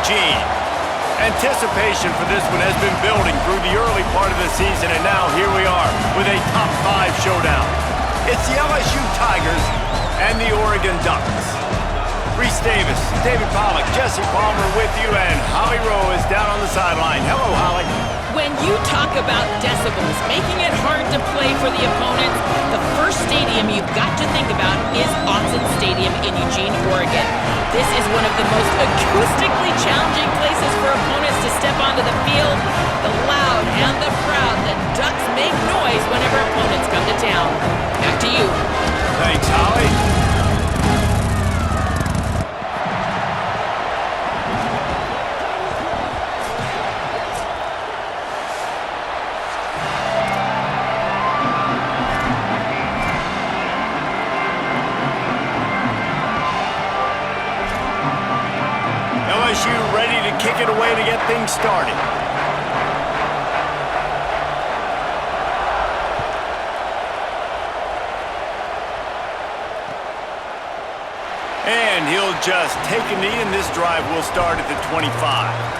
Eugene. Anticipation for this one has been building through the early part of the season, and now here we are with a top 5 showdown. It's the LSU Tigers and the Oregon Ducks. Reese Davis, David Pollack, Jesse Palmer with you, and Holly Rowe is down on the sideline. Hello, Holly. When you talk about decibels, making it hard to play for the opponents, the first stadium you've got to think about is Autzen Stadium in Eugene, Oregon. This is one of the most acoustically challenging places for opponents to step onto the field. The loud and the proud, the Ducks make noise whenever opponents come to town. Back to you. Thanks, Holly. LSU ready to kick it away to get things started. And he'll just take a knee, and this drive will start at the 25.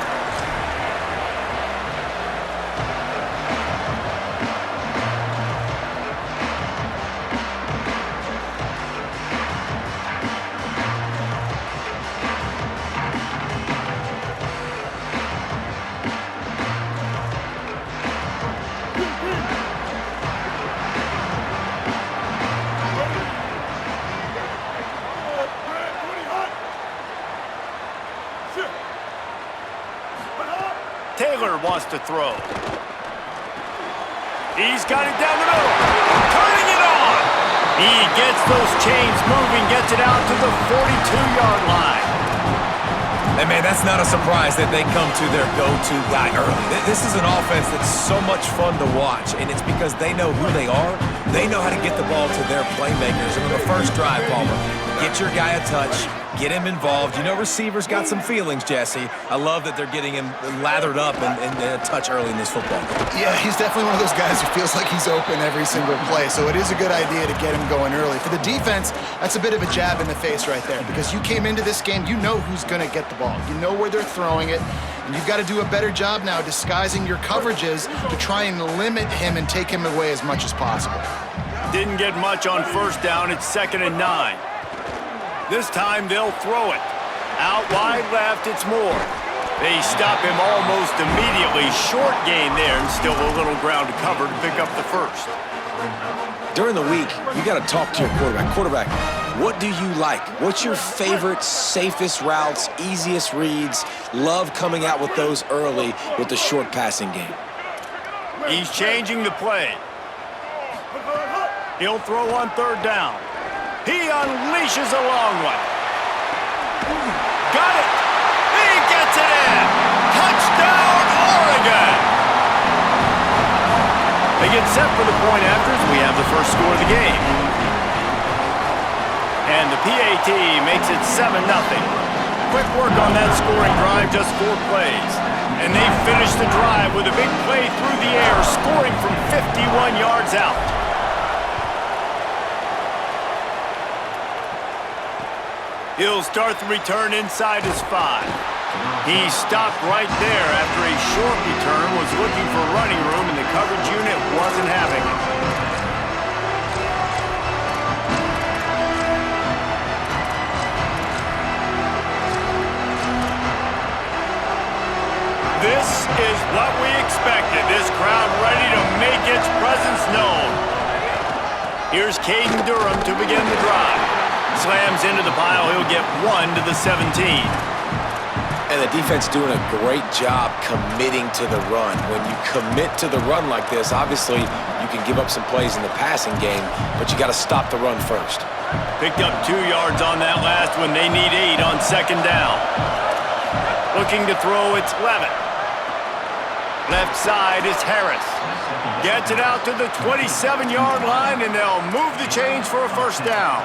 Taylor wants to throw. He's got it down the middle. Turning it on. He gets those chains moving, gets it out to the 42-yard line. And man, that's not a surprise that they come to their go-to guy early. This is an offense that's so much fun to watch, and it's because they know who they are. They know how to get the ball to their playmakers. And on the first drive, Palmer, get your guy a touch, get him involved. You know receivers got some feelings, Jesse. I love that they're getting him lathered up and a touch early in this football game. Yeah, he's definitely one of those guys who feels like he's open every single play, so it is a good idea to get him going early. For the defense, that's a bit of a jab in the face right there, because you came into this game, you know who's going to get the ball. You know where they're throwing it, and you've got to do a better job now disguising your coverages to try and limit him and take him away as much as possible. Didn't get much on first down. It's 2nd and 9. This time they'll throw it. Out wide left, it's Moore. They stop him almost immediately. Short gain there, and still a little ground to cover to pick up the first. During the week, you got to talk to your quarterback. Quarterback, what do you like? What's your favorite, safest routes, easiest reads? Love coming out with those early with the short passing game. He's changing the play. He'll throw on 3rd down. He unleashes a long one. Got it! He gets it in! Touchdown, Oregon! They get set for the point after as we have the first score of the game. And the PAT makes it 7-0. Quick work on that scoring drive, just 4 plays. And they finish the drive with a big play through the air, scoring from 51 yards out. He'll start the return inside his 5. He stopped right there after a short return, was looking for running room, and the coverage unit wasn't having it. This is what we expected. This crowd ready to make its presence known. Here's Caden Durham to begin the drive. Slams into the pile. He'll get 1 to the 17. And the defense doing a great job committing to the run. When you commit to the run like this, obviously you can give up some plays in the passing game, but you got to stop the run first. Picked up 2 yards on that last one. They need 8 on 2nd down. Looking to throw, it's Levitt. Left side is Harris. Gets it out to the 27-yard line, and they'll move the chains for a first down.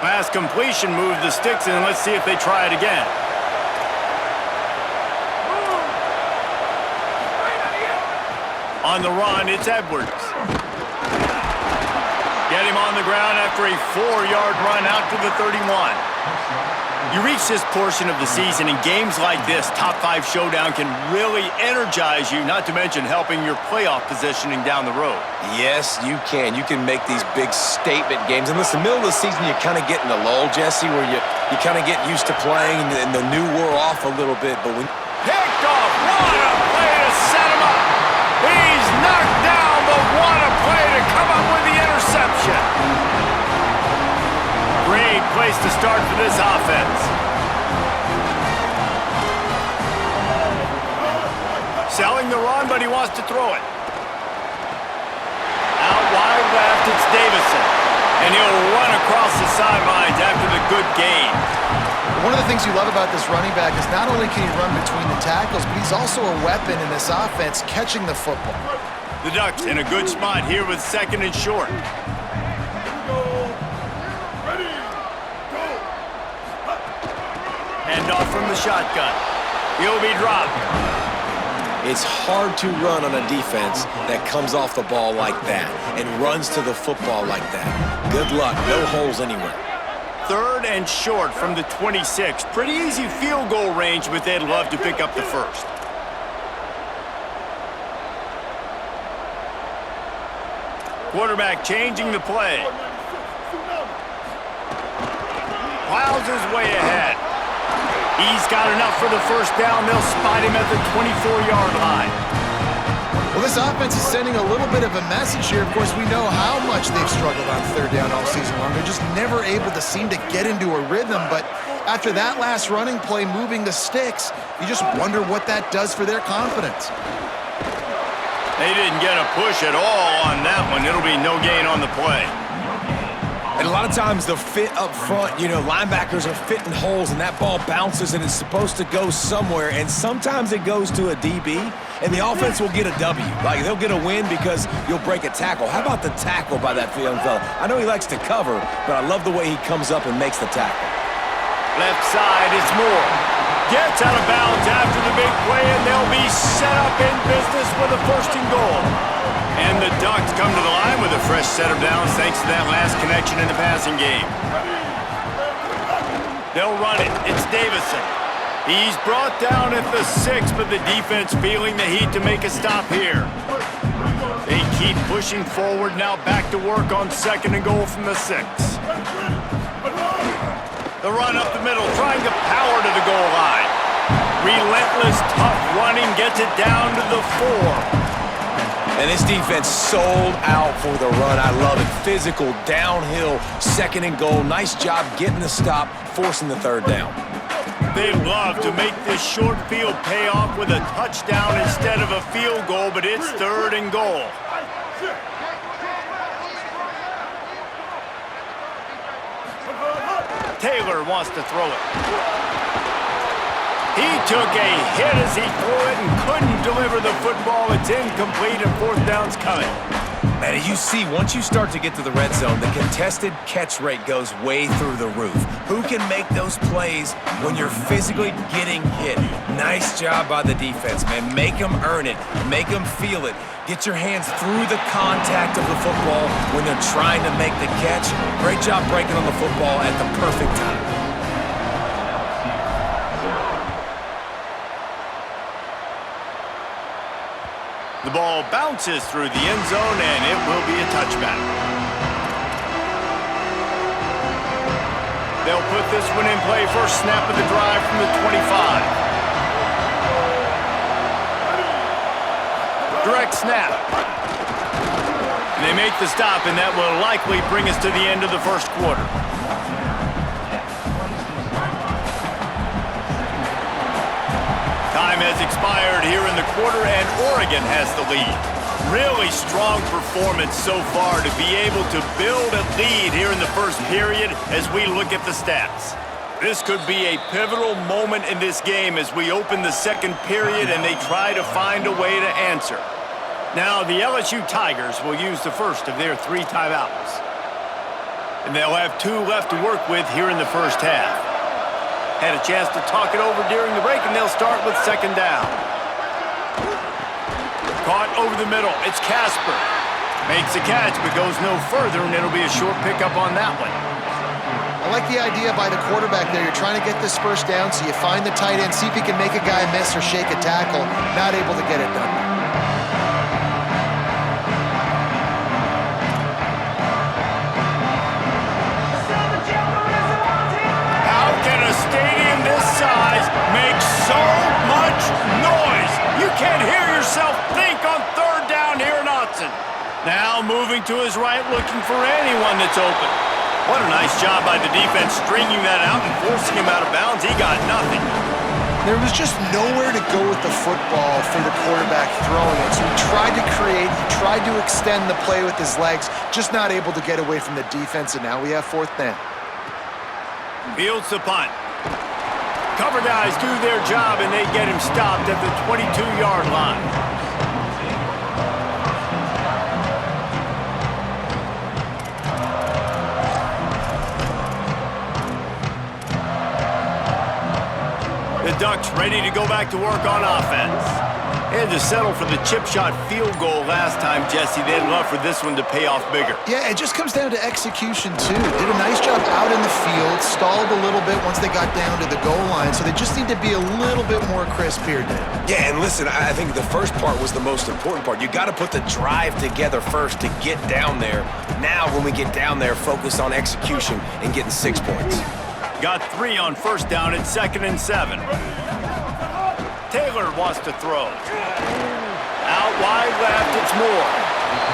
Pass completion, move the sticks, and let's see if they try it again. On the run, it's Edwards. Get him on the ground after a 4-yard run out to the 31. You reach this portion of the season, and games like this, top 5 showdown, can really energize you, not to mention helping your playoff positioning down the road. Yes, you can. You can make these big statement games. And listen, middle of the season, you kind of get in the lull, Jesse, where you kind of get used to playing, and the new wore off a little bit. But when Picked off, what a play to set him up. He's knocked down, but what a play to come up with the interception. Great place to start for this offense. Selling the run, but he wants to throw it. Out wide left, it's Davison. And he'll run across the sidelines after the good gain. One of the things you love about this running back is not only can he run between the tackles, but he's also a weapon in this offense catching the football. The Ducks in a good spot here with 2nd and short. Hand off from the shotgun. He'll be dropped. it's hard to run on a defense that comes off the ball like that and runs to the football like that. Good luck. No holes anywhere. 3rd and short from the 26. Pretty easy field goal range, but they'd love to pick up the first. Quarterback changing the play. Plows his way ahead. He's got enough for the first down. They'll spot him at the 24-yard line. Well, this offense is sending a little bit of a message here. Of course, we know how much they've struggled on 3rd down all season long. They're just never able to seem to get into a rhythm. But after that last running play, moving the sticks, you just wonder what that does for their confidence. They didn't get a push at all on that one. It'll be no gain on the play. And a lot of times the fit up front, you know, linebackers are fitting holes and that ball bounces and it's supposed to go somewhere, and sometimes it goes to a DB and the offense will get a W. Like, they'll get a win because you'll break a tackle. How about the tackle by that young fella? I know he likes to cover, but I love the way he comes up and makes the tackle. Left side, it's Moore. Gets out of bounds after the big play, and they'll be set up in business with a 1st and goal. And the Ducks come to the line with a fresh set of downs thanks to that last connection in the passing game. They'll run it. It's Davison. He's brought down at the 6, but the defense feeling the heat to make a stop here. They keep pushing forward, now back to work on 2nd and goal from the 6. The run up the middle, trying to power to the goal line. Relentless, tough running, gets it down to the 4. And this defense sold out for the run. I love it. Physical, downhill, 2nd and goal. Nice job getting the stop, forcing the 3rd down. They love to make this short field pay off with a touchdown instead of a field goal, but it's 3rd and goal. Taylor wants to throw it. He took a hit as he threw it and couldn't deliver the football. It's incomplete and 4th down's coming. And you see, once you start to get to the red zone, the contested catch rate goes way through the roof. Who can make those plays when you're physically getting hit? Nice job by the defense, man. Make them earn it. Make them feel it. Get your hands through the contact of the football when they're trying to make the catch. Great job breaking on the football at the perfect time. The ball bounces through the end zone, and it will be a touchback. They'll put this one in play. First snap of the drive from the 25. Direct snap. And they make the stop, and that will likely bring us to the end of the 1st quarter. Time has expired here in the quarter, and Oregon has the lead. Really strong performance so far to be able to build a lead here in the 1st period as we look at the stats. This could be a pivotal moment in this game as we open the 2nd period and they try to find a way to answer. Now, the LSU Tigers will use the first of their 3 timeouts. And they'll have 2 left to work with here in the 1st half. Had a chance to talk it over during the break, and they'll start with 2nd down. Caught over the middle. It's Casper. Makes a catch, but goes no further, and it'll be a short pickup on that one. I like the idea by the quarterback there. You're trying to get this first down, so you find the tight end, see if he can make a guy miss or shake a tackle. Not able to get it done. How can a stadium this size make so much noise? You can't hear yourself think on third down here in Autzen. Now moving to his right, looking for anyone that's open. What a nice job by the defense stringing that out and forcing him out of bounds. He got nothing. There was just nowhere to go with the football for the quarterback throwing it. So he tried to create, he tried to extend the play with his legs, just not able to get away from the defense, and now we have fourth down. Fields the punt. Cover guys do their job, and they get him stopped at the 22-yard line. The Ducks ready to go back to work on offense. They had to settle for the chip shot field goal last time, Jesse. They'd love for this one to pay off bigger. Yeah, it just comes down to execution, too. Did a nice job out in the field, stalled a little bit once they got down to the goal line, so they just need to be a little bit more crisp here, Dave. Yeah, and listen, I think the first part was the most important part. You got to put the drive together first to get down there. Now, when we get down there, focus on execution and getting 6 points. Got 3 on first down at 2nd and 7. Taylor wants to throw. Out wide left, it's Moore.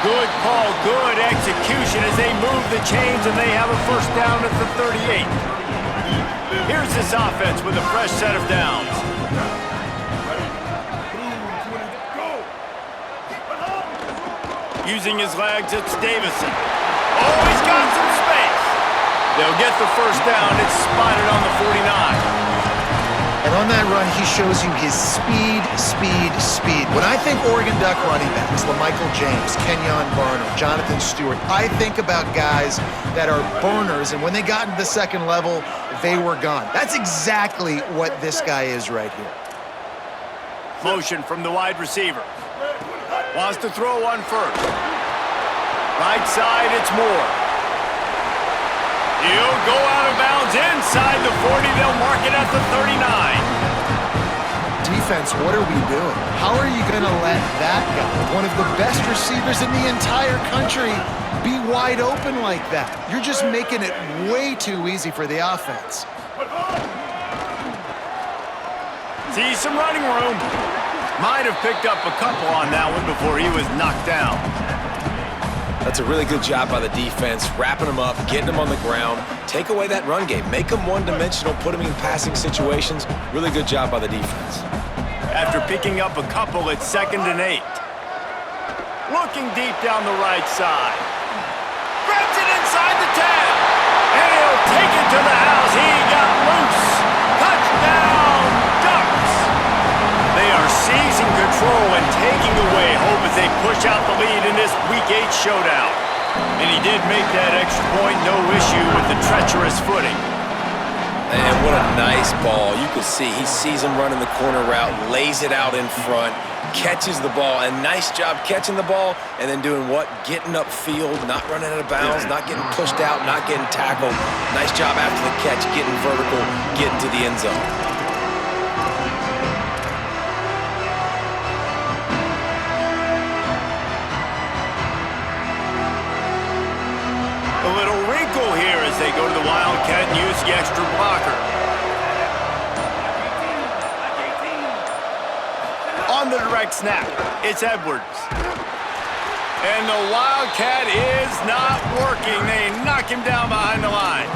Good call, good execution as they move the chains and they have a first down at the 38. Here's this offense with a fresh set of downs. Using his legs, it's Davison. Oh, he's got some space. They'll get the first down. It's spotted on the 49. And on that run, he shows you his speed. When I think Oregon Duck running backs, LaMichael James, Kenyon Barner, Jonathan Stewart, I think about guys that are burners, and when they got into the second level, they were gone. That's exactly what this guy is right here. Motion from the wide receiver. Wants to throw one first. Right side, it's Moore. He'll go out of bounds inside the 40. They'll mark it at the 39. Defense, what are we doing? How are you going to let that guy, one of the best receivers in the entire country, be wide open like that? You're just making it way too easy for the offense. See some running room. Might have picked up a couple on that one before he was knocked down. That's a really good job by the defense, wrapping them up, getting them on the ground. Take away that run game. Make them one-dimensional, put them in passing situations. Really good job by the defense. After picking up a couple, it's 2nd and 8. Looking deep down the right side. Grabs it inside the 10. And he'll take it to the house. He got loose. Touchdown, Ducks. They are seizing control and taking away hope as they push out the lead in this Week 8 showdown. And he did make that extra point, no issue with the treacherous footing. And what a nice ball. You can see he sees him running the corner route, lays it out in front, catches the ball, and nice job catching the ball and then doing what? Getting upfield, not running out of bounds, not getting pushed out, not getting tackled. Nice job after the catch, getting vertical, getting to the end zone. A little wrinkle here as they go to the Wildcat and use the extra blocker. On the direct snap, it's Edwards. And the Wildcat is not working. They knock him down behind the line.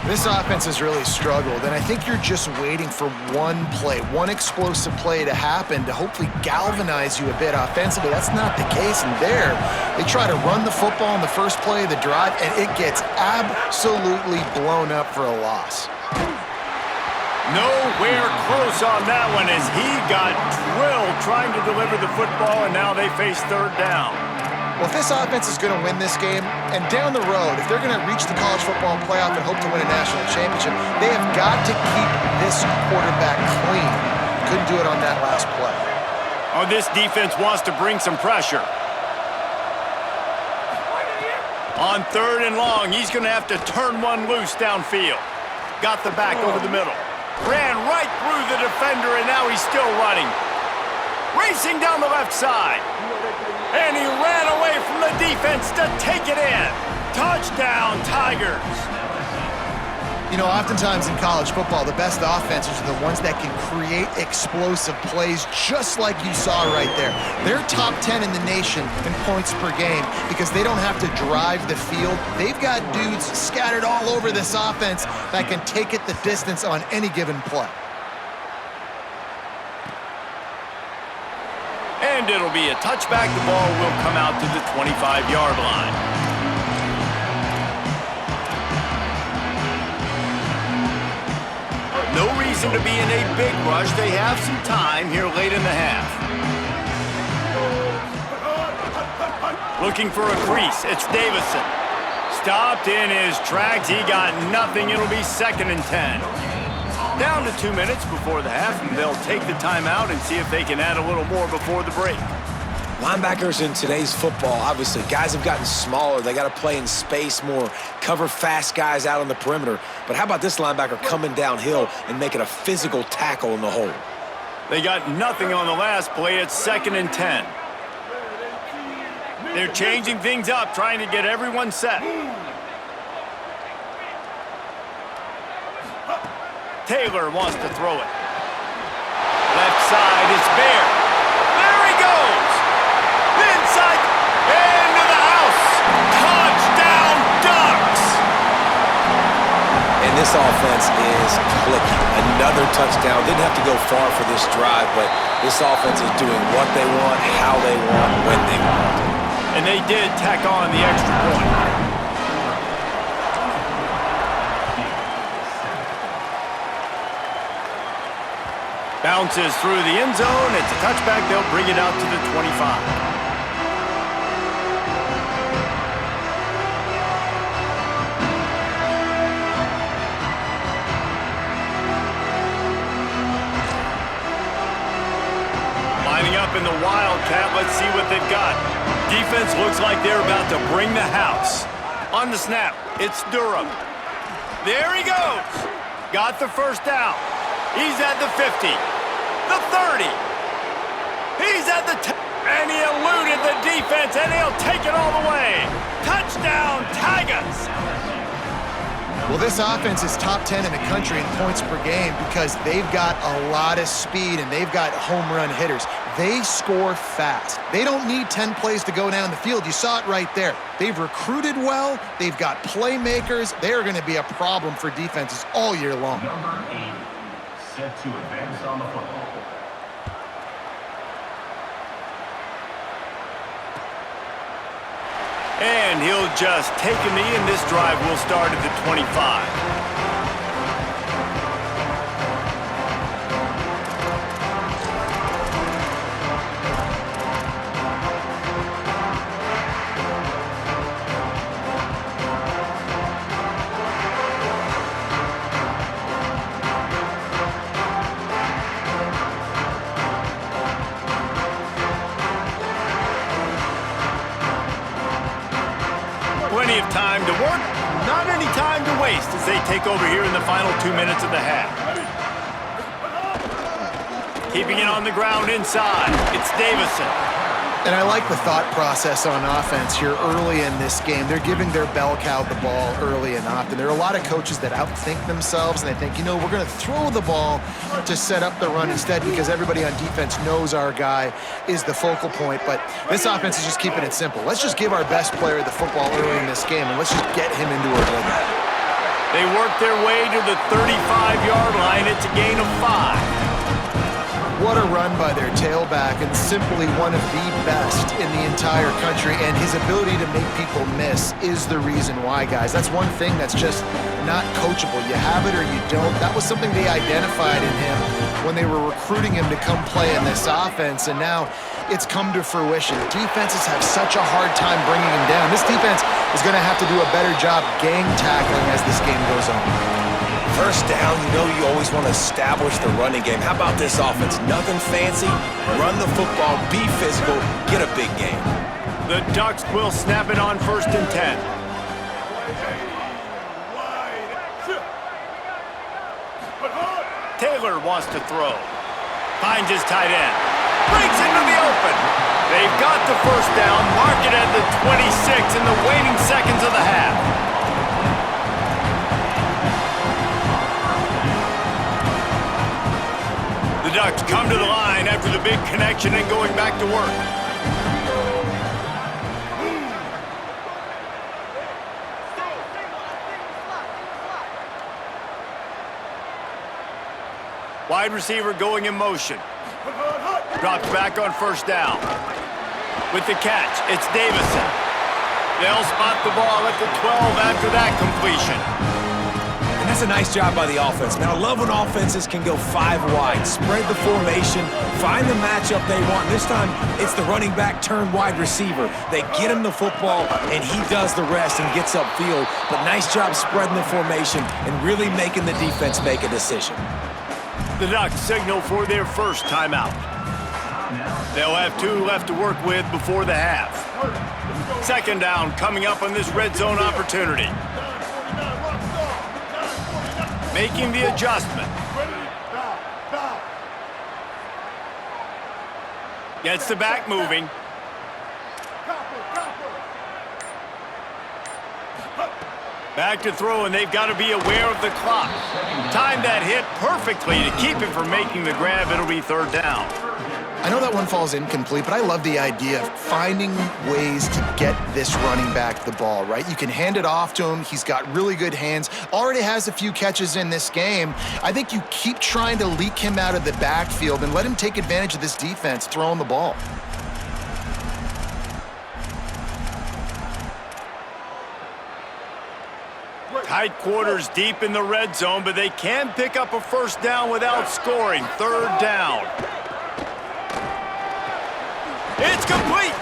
This offense has really struggled, and I think you're just waiting for one play, one explosive play to happen to hopefully galvanize you a bit offensively. That's not the case, and there, they try to run the football in the first play of the drive, and it gets absolutely blown up for a loss. Nowhere close on that one as he got drilled trying to deliver the football, and now they face third down. Well, if this offense is going to win this game, and down the road, if they're going to reach the college football playoff and hope to win a national championship, they have got to keep this quarterback clean. Couldn't do it on that last play. Oh, this defense wants to bring some pressure. On 3rd and long, he's going to have to turn one loose downfield. Got the back over the middle. Ran right through the defender, and now he's still running. Racing down the left side. And he ran away from the defense to take it in. Touchdown, Tigers. You know, oftentimes in college football, the best offenses are the ones that can create explosive plays just like you saw right there. They're top 10 in the nation in points per game because they don't have to drive the field. They've got dudes scattered all over this offense that can take it the distance on any given play. And it'll be a touchback. The ball will come out to the 25-yard line. No reason to be in a big rush. They have some time here late in the half. Looking for a crease. It's Davison. Stopped in his tracks. He got nothing. It'll be 2nd and 10. Down to 2 minutes before the half, and they'll take the timeout and see if they can add a little more before the break. Linebackers in today's football, obviously, guys have gotten smaller. They got to play in space more, cover fast guys out on the perimeter. But how about this linebacker coming downhill and making a physical tackle in the hole? They got nothing on the last play. It's 2nd and 10. They're changing things up, trying to get everyone set. Taylor wants to throw it. Left side, it's Bear. There he goes. Inside, into the house. Touchdown, Ducks. And this offense is clicking. Another touchdown. Didn't have to go far for this drive, but this offense is doing what they want, how they want, when they want. And they did tack on the extra point. Bounces through the end zone. It's a touchback. They'll bring it out to the 25. Lining up in the Wildcat. Let's see what they've got. Defense looks like they're about to bring the house. On the snap, it's Durham. There he goes. Got the first down. He's at the 50. The 30. He's at the 10. And he eluded the defense, and he'll take it all the way. Touchdown, Tigers. Well, this offense is top 10 in the country in points per game because they've got a lot of speed and they've got home run hitters. They score fast. They don't need 10 plays to go down the field. You saw it right there. They've recruited well. They've got playmakers. They are going to be a problem for defenses all year long. Number 8, set to advance on the football. And he'll just take a knee, and this drive will start at the 25. Plenty of time to work, not any time to waste as they take over here in the final 2 minutes of the half. Keeping it on the ground inside, it's Davison. And I like the thought process on offense here early in this game. They're giving their bell cow the ball early and often. There are a lot of coaches that outthink themselves, and they think, you know, we're going to throw the ball to set up the run instead because everybody on defense knows our guy is the focal point. But this offense is just keeping it simple. Let's just give our best player the football early in this game, and let's just get him into a rhythm. They work their way to the 35-yard line. It's a gain of 5. What a run by their tailback, and simply one of the best in the entire country, and his ability to make people miss is the reason why, guys. That's one thing that's just not coachable. You have it or you don't. That was something they identified in him when they were recruiting him to come play in this offense, and now it's come to fruition. Defenses have such a hard time bringing him down. This defense is going to have to do a better job gang tackling as this game goes on. First down, you know you always want to establish the running game. How about this offense? Nothing fancy. Run the football, be physical, get a big game. The Ducks will snap it on 1st and 10. Taylor wants to throw. Finds his tight end. Breaks into the open. They've got the first down. Mark it at the 26 in the waning seconds of the half. The Ducks come to the line after the big connection and going back to work. Wide receiver going in motion. Drops back on 1st down. With the catch, it's Davison. They'll spot the ball at the 12 after that completion. And that's a nice job by the offense. Man, I love when offenses can go 5 wide, spread the formation, find the matchup they want. This time, it's the running back turned wide receiver. They get him the football, and he does the rest and gets upfield. But nice job spreading the formation and really making the defense make a decision. The Ducks signal for their first timeout. They'll have 2 left to work with before the half. 2nd down coming up on this red zone opportunity. Making the adjustment. Gets the back moving. Back to throw, and they've got to be aware of the clock. Time that hit perfectly to keep him from making the grab. It'll be 3rd down. I know that one falls incomplete, but I love the idea of finding ways to get this running back the ball, right? You can hand it off to him. He's got really good hands. Already has a few catches in this game. I think you keep trying to leak him out of the backfield and let him take advantage of this defense throwing the ball. Tight quarters deep in the red zone, but they can pick up a first down without scoring. 3rd down. It's complete.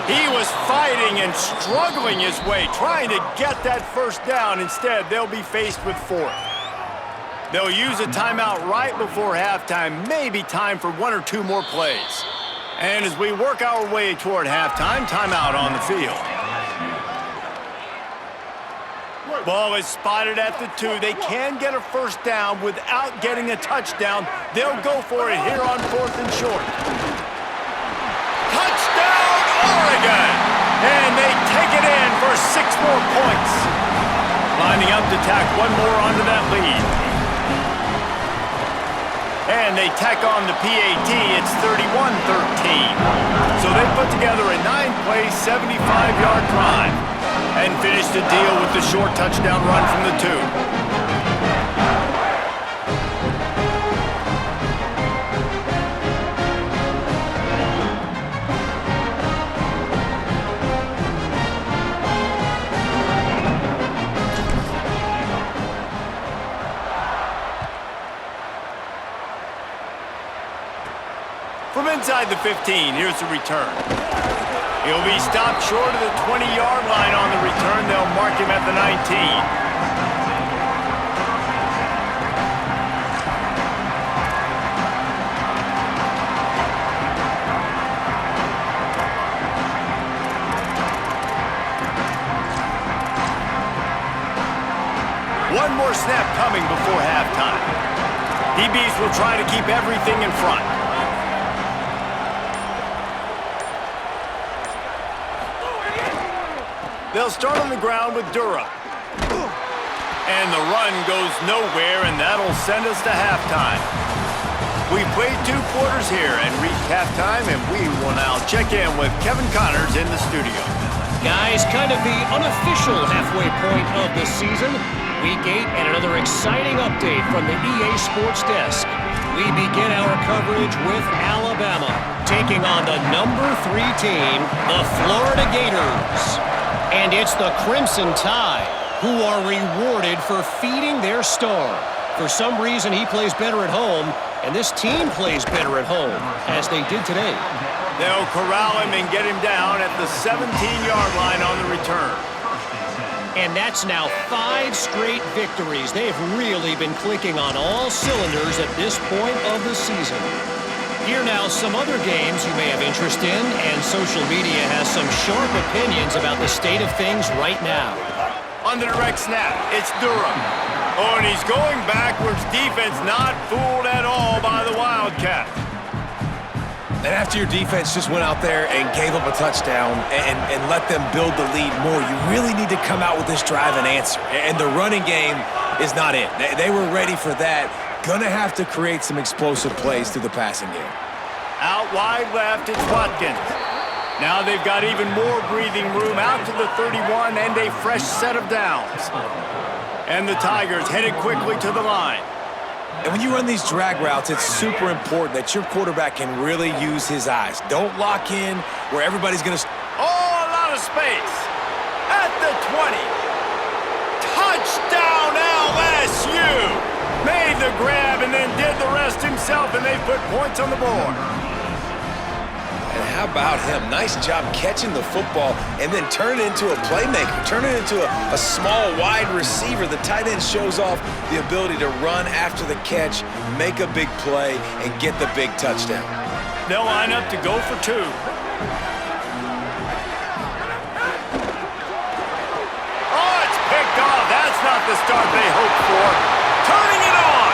He was fighting and struggling his way, trying to get that first down. Instead, they'll be faced with 4th. They'll use a timeout right before halftime, maybe time for 1 or 2 more plays. And as we work our way toward halftime, timeout on the field. Ball is spotted at the 2. They can get a first down without getting a touchdown. They'll go for it here on 4th and short. Touchdown, Oregon! And they take it in for 6 more points. Lining up to tack 1 more onto that lead. And they tack on the PAT. It's 31-13. So they put together a 9-play, 75-yard drive and finish the deal with the short touchdown run from the 2. From inside the 15, here's the return. He'll be stopped short of the 20-yard line on the return. They'll mark him at the 19. One more snap coming before halftime. DBs will try to keep everything in front. They'll start on the ground with Dura. And the run goes nowhere, and that'll send us to halftime. We've played 2 quarters here and reached halftime, and we will now check in with Kevin Connors in the studio. Guys, kind of the unofficial halfway point of the season. Week 8 and another exciting update from the EA Sports Desk. We begin our coverage with Alabama, taking on the number 3 team, the Florida Gators. And it's the Crimson Tide who are rewarded for feeding their star. For some reason, he plays better at home, and this team plays better at home, as they did today. They'll corral him and get him down at the 17-yard line on the return. And that's now 5 straight victories. They've really been clicking on all cylinders at this point of the season. Here now, some other games you may have interest in, and social media has some sharp opinions about the state of things right now. On the direct snap, it's Durham. Oh, and he's going backwards. Defense not fooled at all by the Wildcat. And after your defense just went out there and gave up a touchdown and let them build the lead more, you really need to come out with this drive and answer. And the running game is not it. They were ready for that. Gonna have to create some explosive plays through the passing game. Out wide left, it's Watkins. Now they've got even more breathing room out to the 31 and a fresh set of downs. And the Tigers headed quickly to the line. And when you run these drag routes, it's super important that your quarterback can really use his eyes. Don't lock in where everybody's going to... Oh, a lot of space. At the 20. Touchdown LSU! Made the grab and then did the rest himself, and they put points on the board. And how about him? Nice job catching the football and then turn it into a playmaker. Turn it into a small, wide receiver. The tight end shows off the ability to run after the catch, make a big play, and get the big touchdown. They'll line up to go for 2. Oh, it's picked off. That's not the start they hoped for. Turning it on.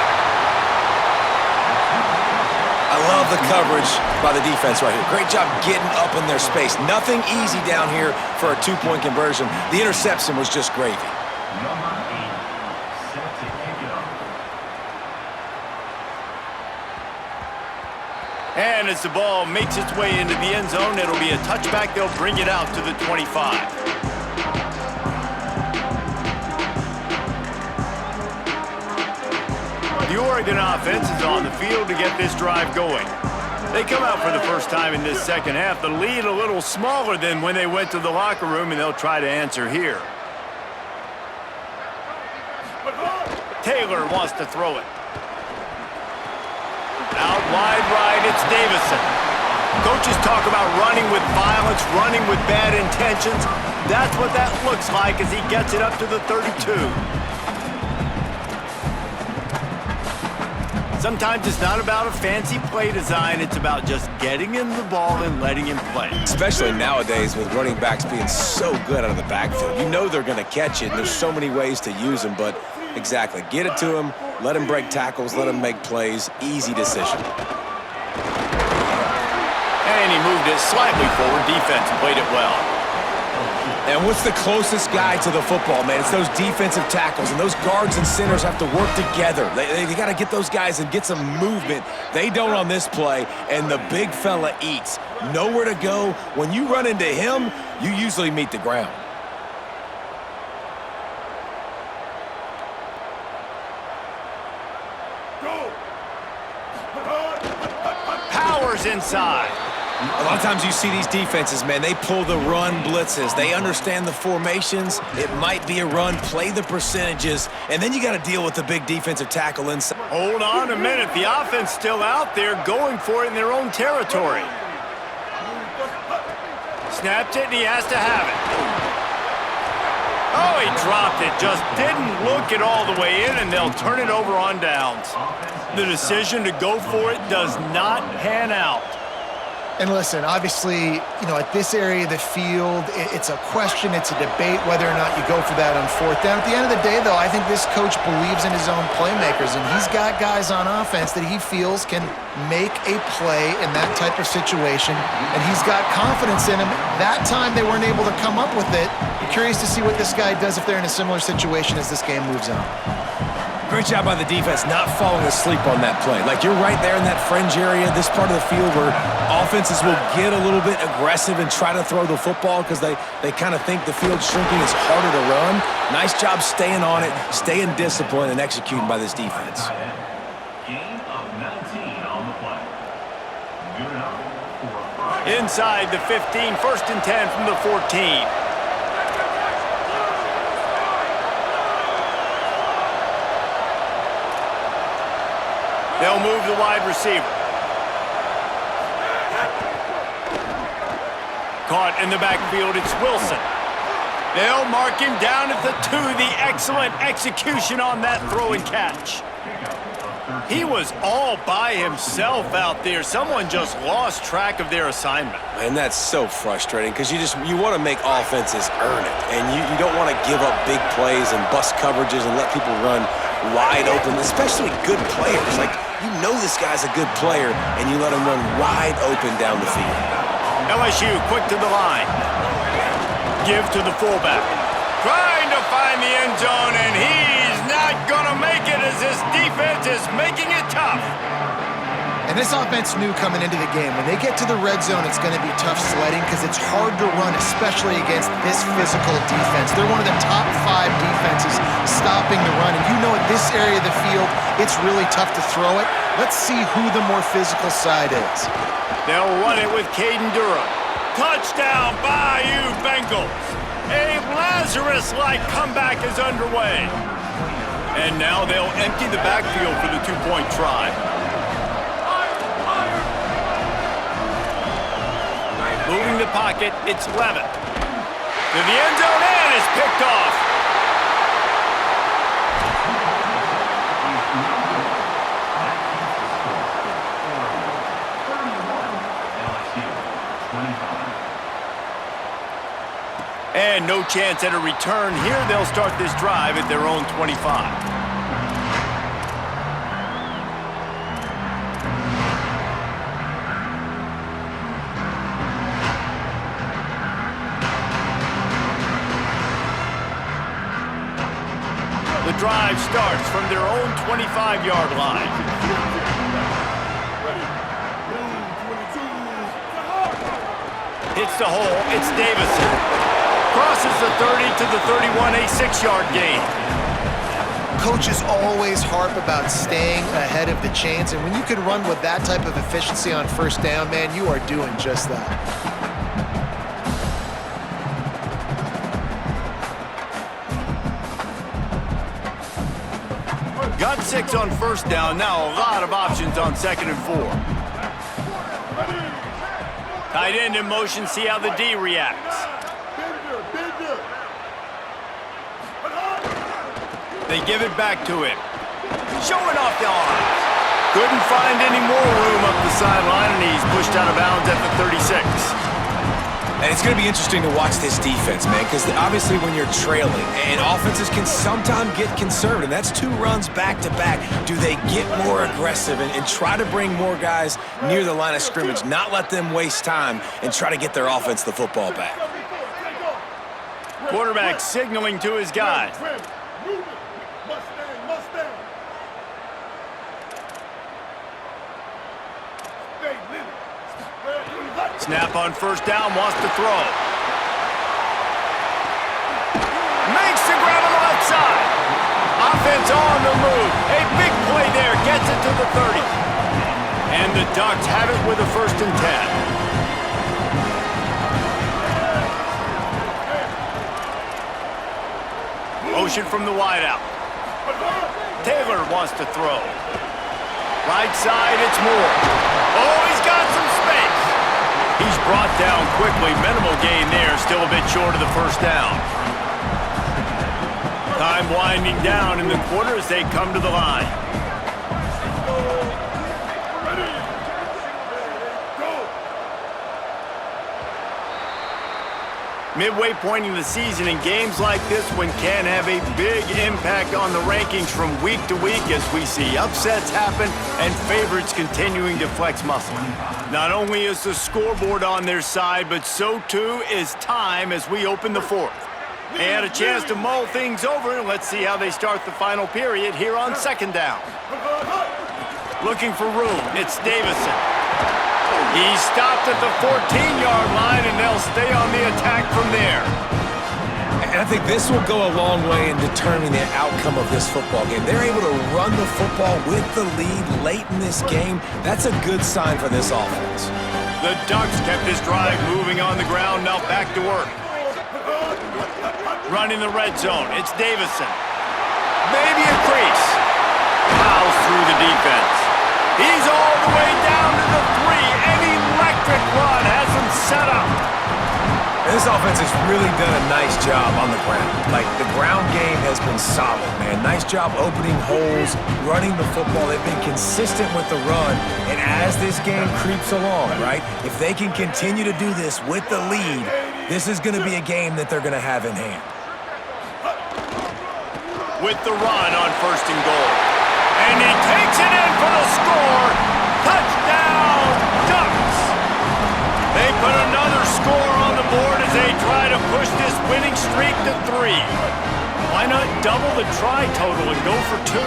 I love the coverage by the defense right here. Great job getting up in their space. Nothing easy down here for a 2-point conversion. The interception was just gravy. Number 8, set to kick it off. And as the ball makes its way into the end zone, it'll be a touchback. They'll bring it out to the 25. The Oregon offense is on the field to get this drive going. They come out for the first time in this second half. The lead a little smaller than when they went to the locker room, and they'll try to answer here. Taylor wants to throw it. Out wide right, it's Davison. Coaches talk about running with violence, running with bad intentions. That's what that looks like as he gets it up to the 32. Sometimes it's not about a fancy play design. It's about just getting him the ball and letting him play. Especially nowadays with running backs being so good out of the backfield. You know they're going to catch it, and there's so many ways to use them, but exactly. Get it to him, let him break tackles, let him make plays. Easy decision. And he moved it slightly forward. Defense played it well. And what's the closest guy to the football, man? It's those defensive tackles, and those guards and centers have to work together. They got to get those guys and get some movement. They don't on this play, and the big fella eats. Nowhere to go. When you run into him, you usually meet the ground. Powers inside. A lot of times you see these defenses, man, they pull the run blitzes. They understand the formations. It might be a run, play the percentages, and then you got to deal with the big defensive tackle inside. Hold on a minute. The offense still out there going for it in their own territory. Snapped it, and he has to have it. Oh, he dropped it. Just didn't look it all the way in, and they'll turn it over on downs. The decision to go for it does not pan out. And listen, obviously, at this area of the field, it's a question, it's a debate whether or not you go for that on 4th down. At the end of the day, though, I think this coach believes in his own playmakers, and he's got guys on offense that he feels can make a play in that type of situation, and he's got confidence in him. That time they weren't able to come up with it. I'm curious to see what this guy does if they're in a similar situation as this game moves on. Great job by the defense not falling asleep on that play. Like, you're right there in that fringe area, this part of the field where offenses will get a little bit aggressive and try to throw the football because they kind of think the field's shrinking. It's harder to run. Nice job staying on it, staying disciplined, and executing by this defense. Gain of 19 on the play. Good enough for a Inside the 15, 1st and 10 from the 14. They'll move the wide receiver. Caught in the backfield, it's Wilson. They'll mark him down at the 2. The excellent execution on that throw and catch. He was all by himself out there. Someone just lost track of their assignment. And that's so frustrating because you want to make offenses earn it. And you don't want to give up big plays and bust coverages and let people run wide open, especially good players. Like, you know this guy's a good player, and you let him run wide open down the field. LSU quick to the line. Give to the fullback. Trying to find the end zone, and he's not going to make it as this defense is making it tough. And this offense knew coming into the game, when they get to the red zone, it's going to be tough sledding because it's hard to run, especially against this physical defense. They're one of the top 5 defenses stopping the run. And you know at this area of the field, it's really tough to throw it. Let's see who the more physical side is. They'll run it with Caden Durham. Touchdown, Bayou Bengals. A Lazarus-like comeback is underway. And now they'll empty the backfield for the 2-point try. Moving the pocket, it's Levitt. To the end zone and is picked off. And no chance at a return here. They'll start this drive at their own 25. The drive starts from their own 25-yard line. Hits the hole. It's Davison. Crosses the 30 to the 31, a 6-yard gain. Coaches always harp about staying ahead of the chains, and when you can run with that type of efficiency on first down, man, you are doing just that. Got 6 on first down. Now a lot of options on 2nd and 4. Tight end in motion. See how the D reacts. They give it back to him. Showing off the arms. Couldn't find any more room up the sideline, and he's pushed out of bounds at the 36. And it's going to be interesting to watch this defense, man, because obviously when you're trailing, and offenses can sometimes get conservative. That's 2 runs back-to-back. Do they get more aggressive and try to bring more guys near the line of scrimmage, not let them waste time, and try to get their offense the football back? Quarterback signaling to his guys. Snap on first down, wants to throw. Makes the grab on the left side. Offense on the move. A big play there, gets it to the 30. And the Ducks have it with a 1st and 10. Motion from the wideout. Taylor wants to throw. Right side, it's Moore. Oh, he's got some space. He's brought down quickly. Minimal gain there. Still a bit short of the first down. Time winding down in the quarter as they come to the line. Midway point in the season, in games like this one can have a big impact on the rankings from week to week as we see upsets happen and favorites continuing to flex muscle. Not only is the scoreboard on their side, but so too is time as we open the 4th. They had a chance to mull things over. Let's see how they start the final period here on 2nd down. Looking for room, it's Davison. He's stopped at the 14-yard line, and they'll stay on the attack from there. And I think this will go a long way in determining the outcome of this football game. They're able to run the football with the lead late in this game. That's a good sign for this offense. The Ducks kept this drive moving on the ground, now back to work. Running the red zone, it's Davison. Maybe a crease. Plows through the defense. He's all the way down to the 3. An electric run has him set up. This offense has really done a nice job on the ground. Like, the ground game has been solid, man. Nice job opening holes, running the football. They've been consistent with the run. And as this game creeps along, right, if they can continue to do this with the lead, this is going to be a game that they're going to have in hand. With the run on 1st and goal. And he takes it in for the score. Touchdown, Ducks! They put another score on the board as they try to push this winning streak to 3. Why not double the try total and go for 2?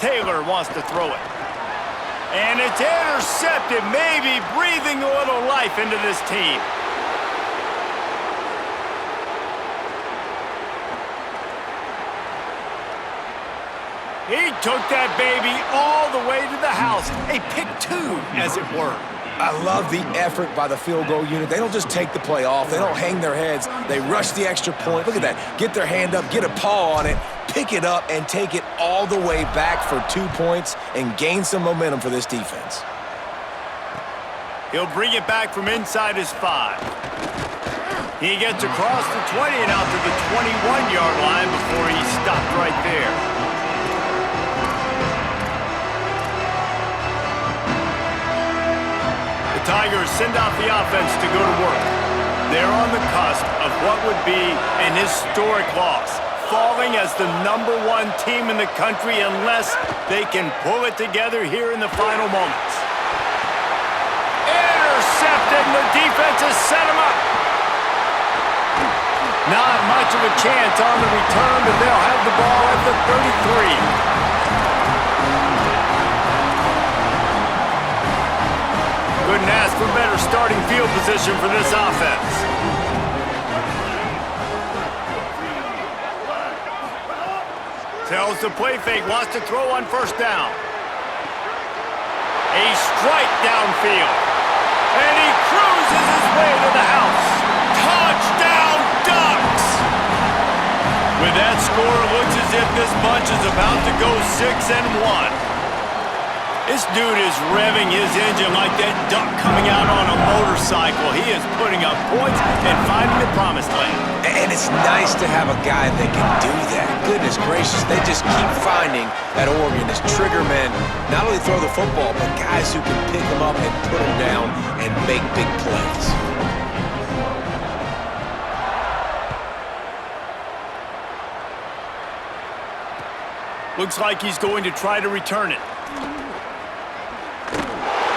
Taylor wants to throw it. And it's intercepted, maybe breathing a little life into this team. He took that baby all the way to the house. A pick 2, as it were. I love the effort by the field goal unit. They don't just take the play off. They don't hang their heads. They rush the extra point. Look at that. Get their hand up, get a paw on it, pick it up, and take it all the way back for 2 points and gain some momentum for this defense. He'll bring it back from inside his 5. He gets across the 20 and out to the 21-yard line before he's stopped right there. The Tigers send out the offense to go to work. They're on the cusp of what would be an historic loss, falling as the #1 team in the country unless they can pull it together here in the final moments. Intercepted, and the defense has set him up. Not much of a chance on the return, but they'll have the ball at the 33. Couldn't ask for better starting field position for this offense. Tells the play fake, wants to throw on 1st down. A strike downfield. And he cruises his way to the house. Touchdown, Ducks! With that score, it looks as if this bunch is about to go 6-1. This dude is revving his engine like that duck coming out on a motorcycle. He is putting up points and finding the promised land. And it's nice to have a guy that can do that. Goodness gracious, they just keep finding at Oregon as trigger men, not only throw the football, but guys who can pick them up and put them down and make big plays. Looks like he's going to try to return it.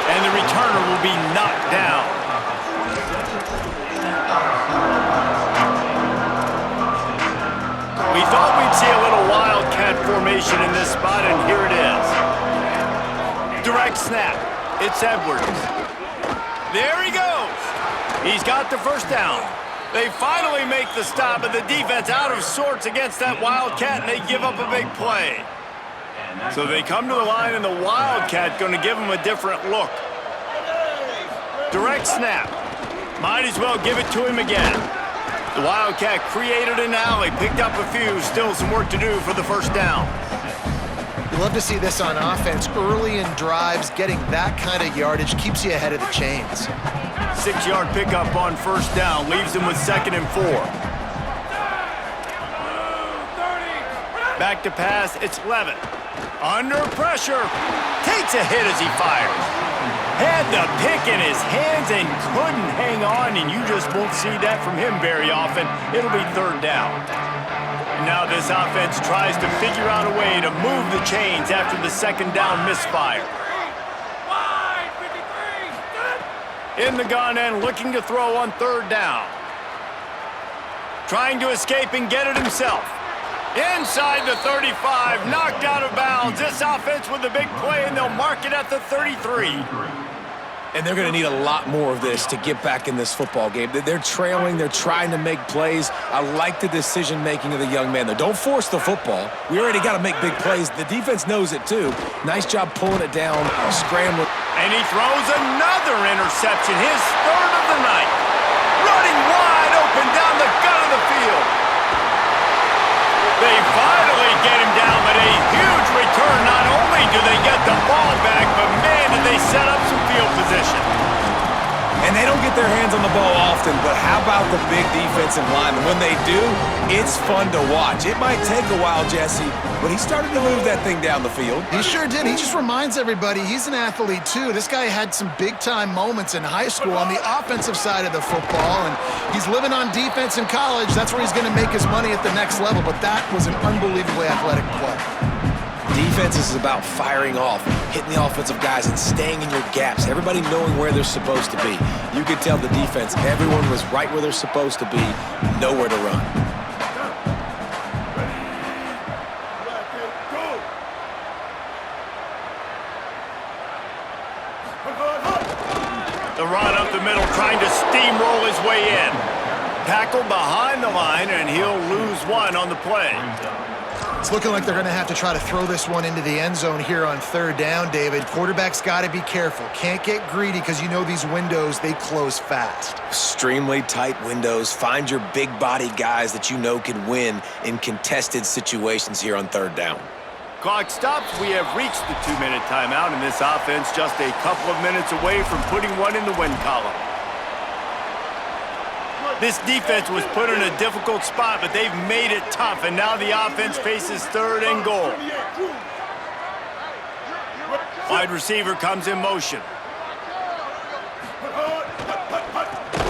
And the returner will be knocked down. We thought we'd see a little wildcat formation in this spot, and here it is. Direct snap. It's Edwards. There he goes. He's got the 1st down. They finally make the stop, but the defense out of sorts against that wildcat, and they give up a big play. So they come to the line, and the wildcat going to give them a different look. Direct snap. Might as well give it to him again. The Wildcat created an alley, picked up a few, still some work to do for the 1st down. You love to see this on offense. Early in drives, getting that kind of yardage keeps you ahead of the chains. 6-yard pickup on 1st down, leaves him with 2nd and 4. Back to pass, it's Levitt. Under pressure, takes a hit as he fires. Had the pick in his hands and couldn't hang on, and you just won't see that from him very often. It'll be 3rd down. Now this offense tries to figure out a way to move the chains after the 2nd down misfire. In the gun and looking to throw on 3rd down. Trying to escape and get it himself. Inside the 35, knocked out of bounds. This offense with a big play, and they'll mark it at the 33. And they're going to need a lot more of this to get back in this football game. They're trailing. They're trying to make plays. I like the decision-making of the young man there. Don't force the football. We already got to make big plays. The defense knows it, too. Nice job pulling it down, scrambling. And he throws another interception, his 3rd of the night. Running wide open down the gut of the field. They finally get him down, but a huge return not only about the big defensive linemen? When they do, it's fun to watch. It might take a while, Jesse, but he started to move that thing down the field. He sure did. He just reminds everybody he's an athlete, too. This guy had some big-time moments in high school on the offensive side of the football, and he's living on defense in college. That's where he's going to make his money at the next level, but that was an unbelievably athletic play. Defense is about firing off, hitting the offensive guys, and staying in your gaps. Everybody knowing where they're supposed to be. You could tell the defense, everyone was right where they're supposed to be, nowhere to run. The run up the middle, trying to steamroll his way in. Tackled behind the line, and he'll lose one on the play. It's looking like they're going to have to try to throw this one into the end zone here on third down, David. Quarterback's got to be careful. Can't get greedy because you know these windows, they close fast. Extremely tight windows. Find your big body guys that you know can win in contested situations here on third down. Clock stops. We have reached the 2-minute timeout, and this offense just a couple of minutes away from putting one in the win column. This defense was put in a difficult spot, but they've made it tough, and now the offense faces third and goal. Wide receiver comes in motion.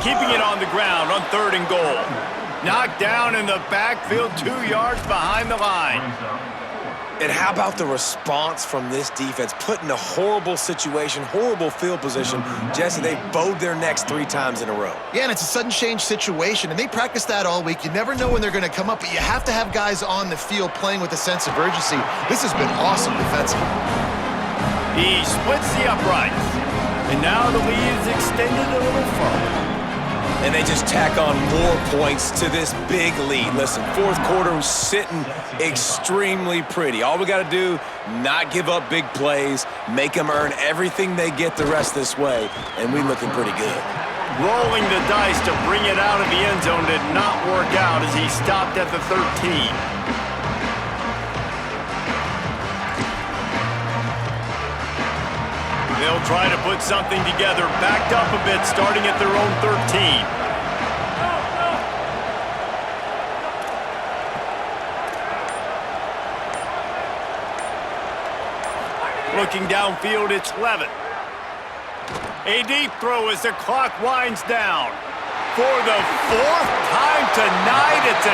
Keeping it on the ground on third and goal. Knocked down in the backfield, 2 yards behind the line. And how about the response from this defense? Put in a horrible situation, horrible field position. Jesse, they bowed their necks 3 times in a row. Yeah, and it's a sudden change situation, and they practice that all week. You never know when they're going to come up, but you have to have guys on the field playing with a sense of urgency. This has been awesome defensively. He splits the uprights, and now the lead is extended a little further. And they just tack on more points to this big lead. Listen, fourth quarter was sitting extremely pretty. All we got to do, not give up big plays, make them earn everything they get the rest this way, and we looking pretty good. Rolling the dice to bring it out of the end zone did not work out as he stopped at the 13. They'll try to put something together, backed up a bit, starting at their own 13. Looking downfield, it's Levitt. A deep throw as the clock winds down. For the 4th time tonight, it's